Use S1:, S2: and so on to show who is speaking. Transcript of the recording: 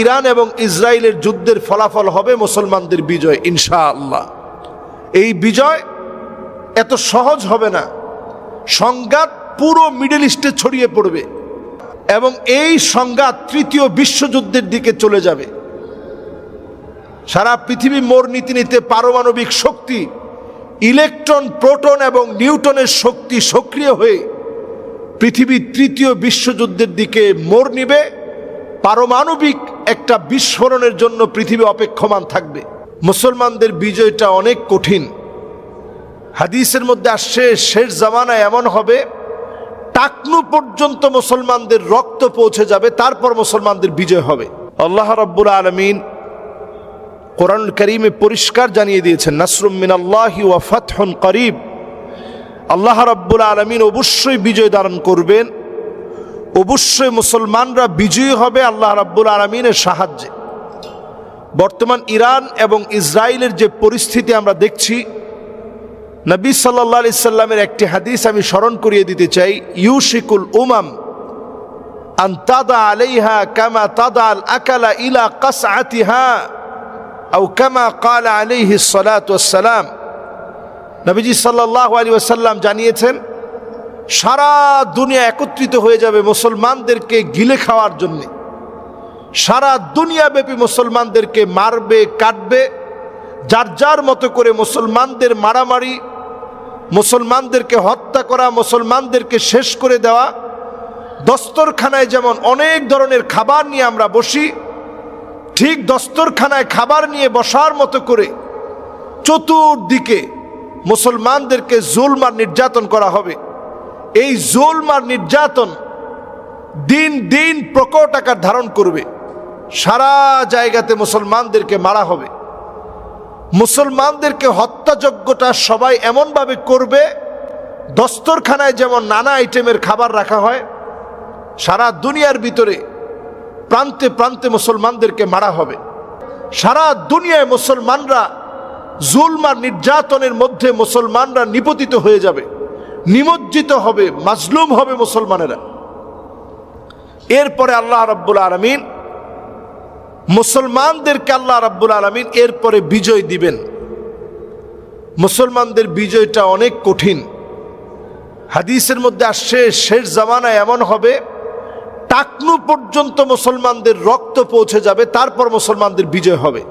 S1: Iran এবং ইসরায়েলের যুদ্ধের ফলাফল হবে মুসলমানদের বিজয় ইনশাআল্লাহ। এই বিজয় এত সহজ হবে না, সংঘাত পুরো মিডল ইস্টে ছড়িয়ে পড়বে এবং এই সংঘাত তৃতীয় বিশ্বযুদ্ধের দিকে চলে যাবে। সারা পৃথিবী মোড় নিতে নিতে পারমাণবিক শক্তি, ইলেকট্রন, প্রোটন এবং নিউটনের শক্তি সক্রিয় হয়ে পৃথিবী তৃতীয় বিশ্বযুদ্ধের দিকে মোড় নিবে। পারমাণবিক একটা বিস্ফোরণের জন্য পৃথিবী অপেক্ষমান থাকবে। মুসলমানদের বিজয়টা অনেক কঠিন। হাদিসের মধ্যে আসছে শেষ জামানায় এমন হবে টাকনু পর্যন্ত মুসলমানদের রক্ত পৌঁছে যাবে, তারপর মুসলমানদের বিজয় হবে। আল্লাহ রাব্বুল আলামিন কোরআনুল কারীমে পরিষ্কার জানিয়ে দিয়েছেন, নাসরুম মিনাল্লাহি ওয়া ফাতহুন করিব। আল্লাহ রাব্বুল আলামিন অবশ্যই বিজয় দান করবেন, অবশ্যই মুসলমানরা বিজয়ী হবে আল্লাহ রাব্বুল আলামিনের সাহায্যে। বর্তমান ইরান এবং ইসরায়েলের যে পরিস্থিতি আমরা দেখছি, নবী সাল্লাল্লাহু আলাইহি সাল্লামের একটি হাদিস আমি স্মরণ করিয়ে দিতে চাই, ইউশিকুল উমাম আন তাদা আলাইহা কামা তাদা আল আকালা ইলা কাসআতিহা আও কামা ক্বালা আলাইহি সালাতু ওয়াসসালাম। নবীজি সাল্লাল্লাহু আলাইহি ওয়াসাল্লাম জানিয়েছেন, সারা দুনিয়া একত্রিত হয়ে যাবে মুসলমানদেরকে গিলে খাওয়ার জন্য। সারা দুনিয়াব্যাপী মুসলমানদেরকে মারবে, কাটবে, যার যার মতো করে মুসলমানদের মারামারি, মুসলমানদেরকে হত্যা করা, মুসলমানদেরকে শেষ করে দেওয়া। দস্তরখানায় যেমন অনেক ধরনের খাবার নিয়ে আমরা বসি, ঠিক দস্তরখানায় খাবার নিয়ে বসার মতো করে চতুর্দিকে মুসলমানদেরকে জুলম আর নির্যাতন করা হবে। এই জুলম আর নির্যাতন দিন দিন প্রকট আকার ধারণ করবে। সারা জায়গাতে মুসলমানদেরকে মারা হবে। মুসলমানদেরকে হত্যাযজ্ঞটা সবাই এমনভাবে করবে, দস্তরখানায় যেমন নানা আইটেমের খাবার রাখা হয়, সারা দুনিয়ার ভিতরে প্রান্তে প্রান্তে মুসলমানদেরকে মারা হবে। সারা দুনিয়ায় মুসলমানরা জুলম আর নির্যাতনের মধ্যে মুসলমানরা নিপতিত হয়ে যাবে, নিমজ্জিত হবে, মাজলুম হবে মুসলমানেরা। এরপরে আল্লাহ রাব্বুল আলামিন মুসলমানদেরকে আল্লাহ রাব্বুল আলামিন এরপরে বিজয় দিবেন। মুসলমানদের বিজয়টা অনেক কঠিন। হাদিসের মধ্যে আসছে শেষ জামানায় এমন হবে টাকনু পর্যন্ত মুসলমানদের রক্ত পৌঁছে যাবে, তারপর মুসলমানদের বিজয় হবে।